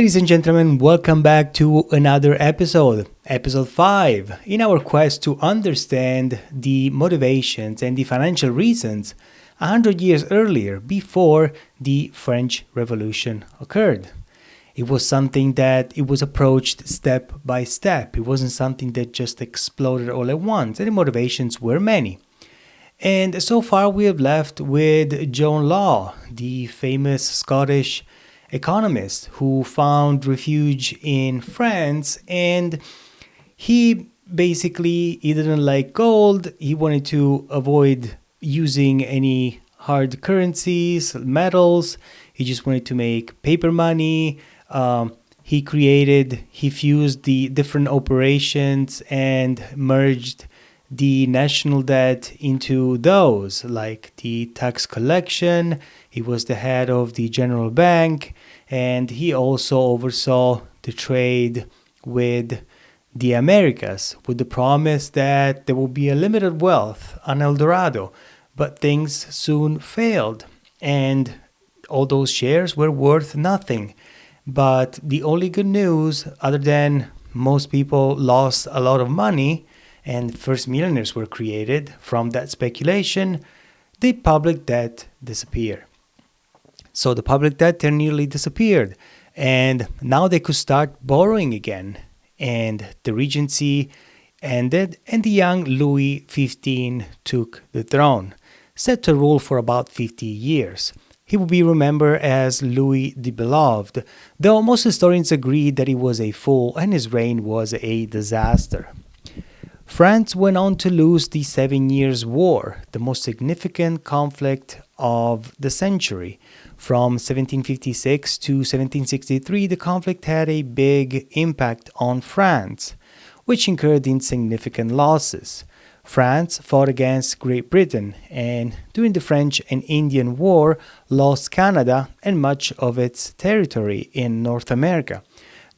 Ladies and gentlemen, welcome back to another episode 5, in our quest to understand the motivations and the financial reasons 100 years earlier, before the French Revolution occurred. It was something that it was approached step by step. It wasn't something that just exploded all at once, and the motivations were many. And so far we have left with John Law, the famous Scottish economist who found refuge in France, and he didn't like gold. He wanted to avoid using any hard currencies, metals. He just wanted to make paper money. He fused the different operations and merged the national debt into those, like the tax collection. He was the head of the general bank, and he also oversaw the trade with the Americas, with the promise that there will be a limited wealth, an El Dorado. But things soon failed, and all those shares were worth nothing. But the only good news, other than most people lost a lot of money and first millionaires were created from that speculation, the public debt disappeared. So the public debt nearly disappeared, and now they could start borrowing again. And the regency ended, and the young Louis XV took the throne, set to rule for about 50 years. He will be remembered as Louis the Beloved, though most historians agree that he was a fool and his reign was a disaster. France went on to lose the 7 Years' War, the most significant conflict of the century. From 1756 to 1763, the conflict had a big impact on France, which incurred insignificant losses. France fought against Great Britain, and during the French and Indian War, lost Canada and much of its territory in North America.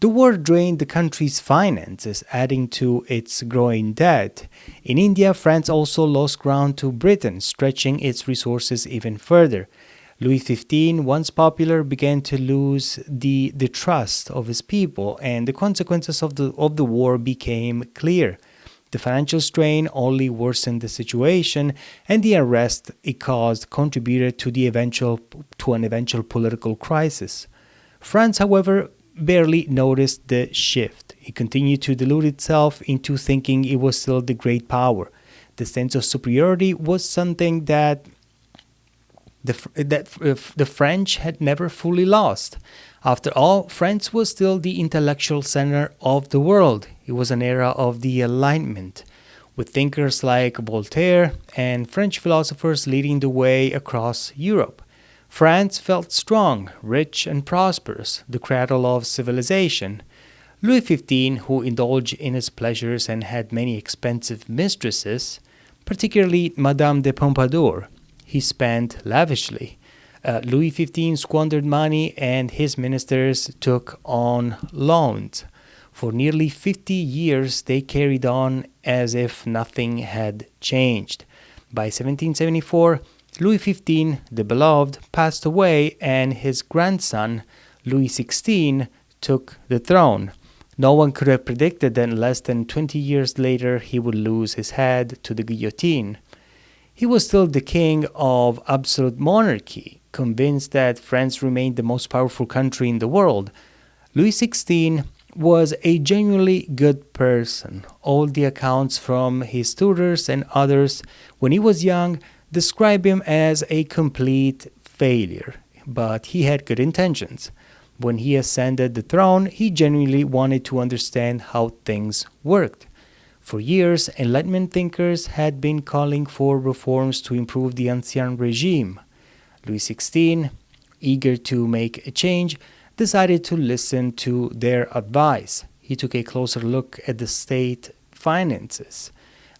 The war drained the country's finances, adding to its growing debt. In India, France also lost ground to Britain, stretching its resources even further. Louis XV, once popular, began to lose the trust of his people, and the consequences of the war became clear. The financial strain only worsened the situation, and the unrest it caused contributed to an eventual political crisis. France, however, barely noticed the shift. It continued to delude itself into thinking it was still the great power. The sense of superiority was something that the French had never fully lost. After all, France was still the intellectual center of the world. It was an era of the Enlightenment, with thinkers like Voltaire and French philosophers leading the way across Europe. France felt strong, rich, and prosperous, the cradle of civilization. Louis XV, who indulged in his pleasures and had many expensive mistresses, particularly Madame de Pompadour, he spent lavishly. Louis XV squandered money, and his ministers took on loans. For nearly 50 years, they carried on as if nothing had changed. By 1774, Louis XV, the Beloved, passed away, and his grandson, Louis XVI, took the throne. No one could have predicted that less than 20 years later he would lose his head to the guillotine. He was still the king of absolute monarchy, convinced that France remained the most powerful country in the world. Louis XVI was a genuinely good person. All the accounts from his tutors and others when he was young describe him as a complete failure, but he had good intentions. When he ascended the throne, he genuinely wanted to understand how things worked. For years, Enlightenment thinkers had been calling for reforms to improve the Ancien regime. Louis XVI, eager to make a change, decided to listen to their advice. He took a closer look at the state finances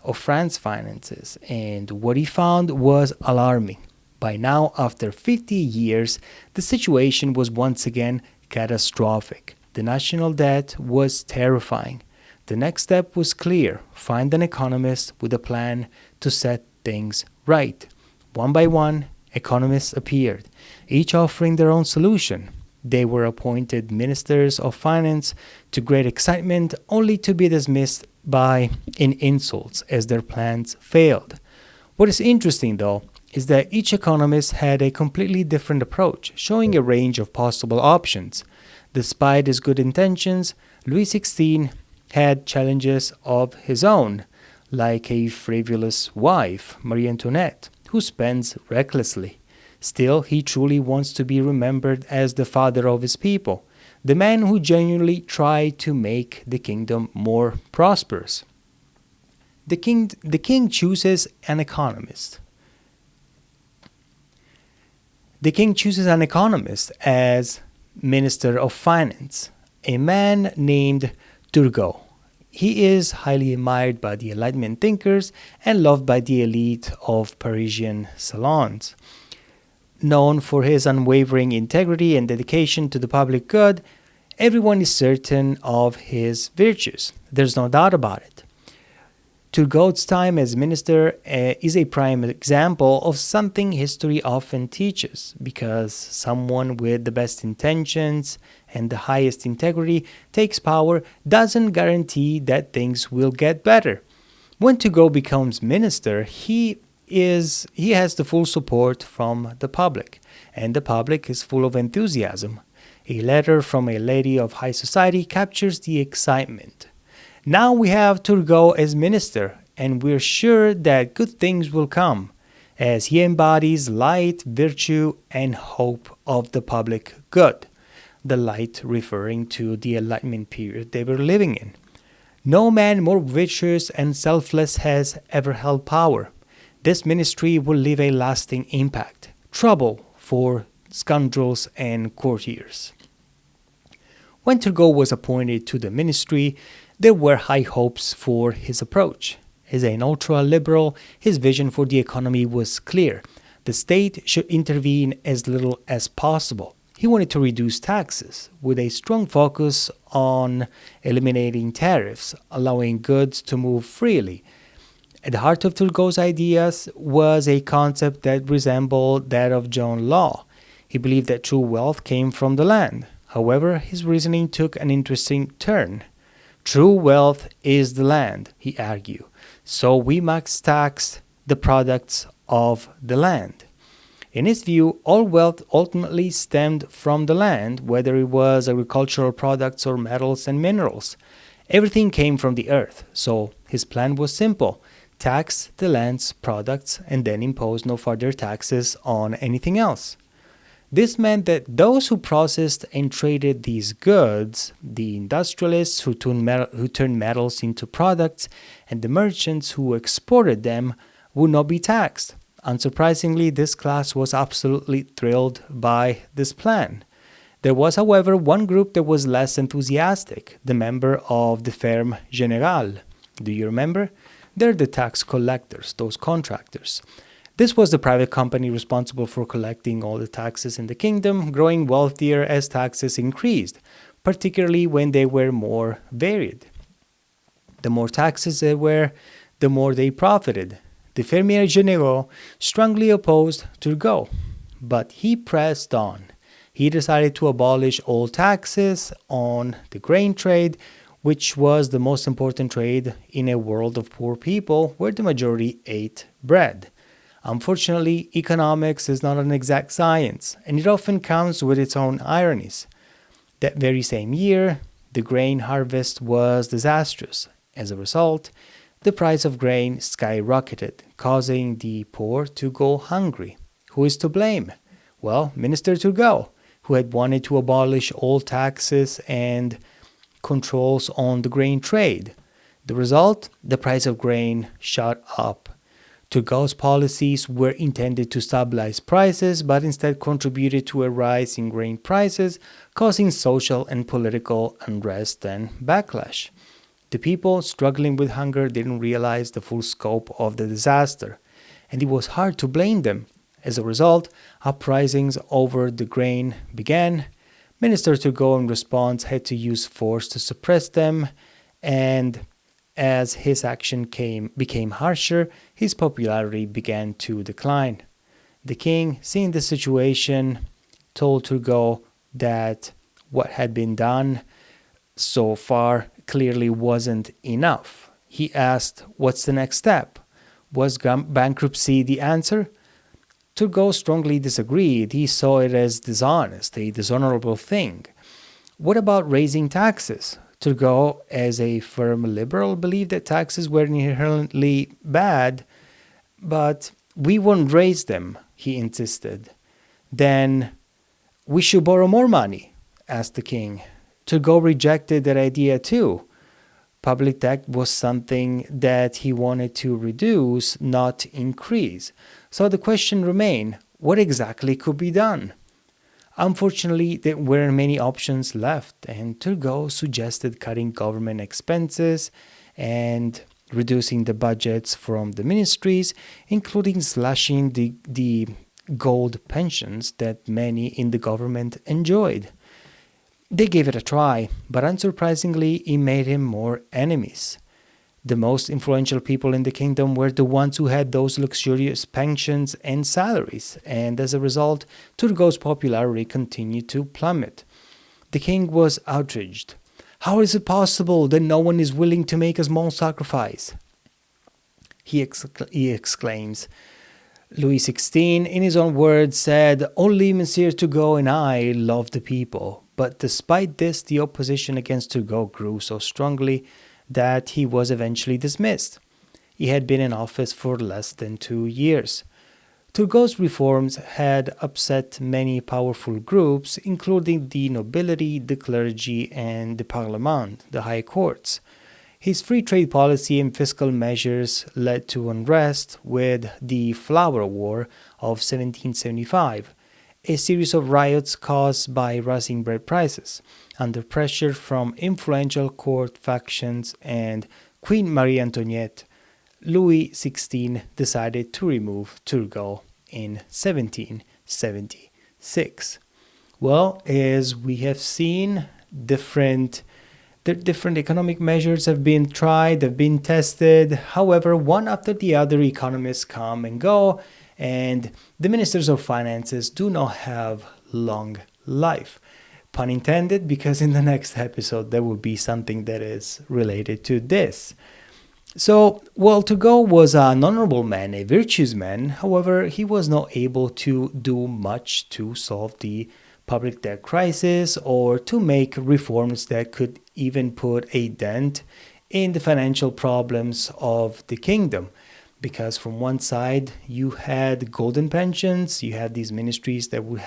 of France's finances, and what he found was alarming. By now, after 50 years, the situation was once again catastrophic. The national debt was terrifying. The next step was clear: find an economist with a plan to set things right. One by one, economists appeared, each offering their own solution. They were appointed ministers of finance to great excitement, only to be dismissed in insults as their plans failed. What is interesting, though, is that each economist had a completely different approach, showing a range of possible options. Despite his good intentions, Louis XVI had challenges of his own, like a frivolous wife, Marie Antoinette, who spends recklessly. Still, he truly wants to be remembered as the father of his people, the man who genuinely tried to make the kingdom more prosperous. The king chooses an economist. The king chooses an economist as Minister of Finance, a man named Turgot. He is highly admired by the Enlightenment thinkers and loved by the elite of Parisian salons. Known for his unwavering integrity and dedication to the public good, everyone is certain of his virtues. There's no doubt about it. Turgot's time as minister is a prime example of something history often teaches, because someone with the best intentions and the highest integrity takes power doesn't guarantee that things will get better. When Turgot becomes minister, he has the full support from the public, and the public is full of enthusiasm. A letter from a lady of high society captures the excitement. Now we have Turgot as minister, and we're sure that good things will come, as he embodies light, virtue, and hope of the public good. The light referring to the Enlightenment period they were living in. No man more virtuous and selfless has ever held power. This ministry will leave a lasting impact. Trouble for scoundrels and courtiers. When Turgot was appointed to the ministry, there were high hopes for his approach. As an ultra-liberal, his vision for the economy was clear. The state should intervene as little as possible. He wanted to reduce taxes, with a strong focus on eliminating tariffs, allowing goods to move freely. At the heart of Turgot's ideas was a concept that resembled that of John Law. He believed that true wealth came from the land. However, his reasoning took an interesting turn. True wealth is the land, he argued, so we must tax the products of the land. In his view, all wealth ultimately stemmed from the land, whether it was agricultural products or metals and minerals. Everything came from the earth, so his plan was simple: tax the land's products and then impose no further taxes on anything else. This meant that those who processed and traded these goods, the industrialists who turned metals into products, and the merchants who exported them, would not be taxed. Unsurprisingly, this class was absolutely thrilled by this plan. There was, however, one group that was less enthusiastic, the member of the Ferme Générale. Do you remember? They're the tax collectors, those contractors. This was the private company responsible for collecting all the taxes in the kingdom, growing wealthier as taxes increased, particularly when they were more varied. The more taxes there were, the more they profited. The Fermiers Généraux strongly opposed Turgot, but he pressed on. He decided to abolish all taxes on the grain trade, which was the most important trade in a world of poor people where the majority ate bread. Unfortunately, economics is not an exact science, and it often comes with its own ironies. That very same year, the grain harvest was disastrous. As a result, the price of grain skyrocketed, causing the poor to go hungry. Who is to blame? Well, Minister Turgot, who had wanted to abolish all taxes and controls on the grain trade. The result? The price of grain shot up. Turgot's policies were intended to stabilize prices, but instead contributed to a rise in grain prices, causing social and political unrest and backlash. The people struggling with hunger didn't realize the full scope of the disaster, and it was hard to blame them. As a result, uprisings over the grain began. Minister Turgot, in response, had to use force to suppress them, and as his action became harsher, his popularity began to decline. The king, seeing the situation, told Turgot, that what had been done so far clearly wasn't enough. He asked, what's the next step? Was bankruptcy the answer? Turgot strongly disagreed. He saw it as dishonest, a dishonorable thing. What about raising taxes? Turgot, as a firm liberal, believed that taxes were inherently bad, but we won't raise them, he insisted. Then we should borrow more money, asked the king. Turgot rejected that idea too. Public debt was something that he wanted to reduce, not increase. So the question remained, what exactly could be done? Unfortunately, there weren't many options left, and Turgot suggested cutting government expenses and reducing the budgets from the ministries, including slashing the gold pensions that many in the government enjoyed. They gave it a try, but unsurprisingly, it made him more enemies. The most influential people in the kingdom were the ones who had those luxurious pensions and salaries, and as a result, Turgot's popularity continued to plummet. The king was outraged. How is it possible that no one is willing to make a small sacrifice? He exclaims. Louis XVI, in his own words, said, only Monsieur Turgot and I love the people. But despite this, the opposition against Turgot grew so strongly that he was eventually dismissed. He had been in office for less than 2 years. Turgot's reforms had upset many powerful groups, including the nobility, the clergy, and the Parlement, the high courts. His free trade policy and fiscal measures led to unrest with the Flower War of 1775, a series of riots caused by rising bread prices. Under pressure from influential court factions and Queen Marie Antoinette, Louis XVI decided to remove Turgot in 1776. Well, as we have seen, different economic measures have been tried, have been tested. However, one after the other, economists come and go, and the ministers of finances do not have long life. Pun intended, because in the next episode there will be something that is related to this. So, while Turgot was an honorable man, a virtuous man, however, he was not able to do much to solve the public debt crisis or to make reforms that could even put a dent in the financial problems of the kingdom. Because from one side you had golden pensions, you had these ministries that were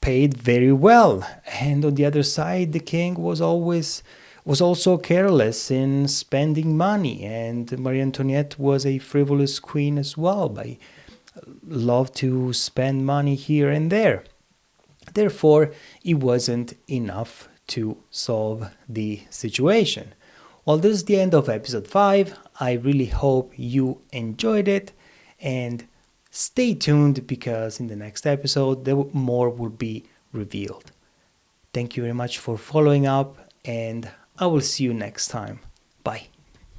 paid very well, and on the other side the king was also careless in spending money, and Marie Antoinette was a frivolous queen as well, loved to spend money here and there. Therefore, it wasn't enough to solve the situation. Well, this is the end of episode 5. I really hope you enjoyed it, and stay tuned because in the next episode, more will be revealed. Thank you very much for following up, and I will see you next time. Bye.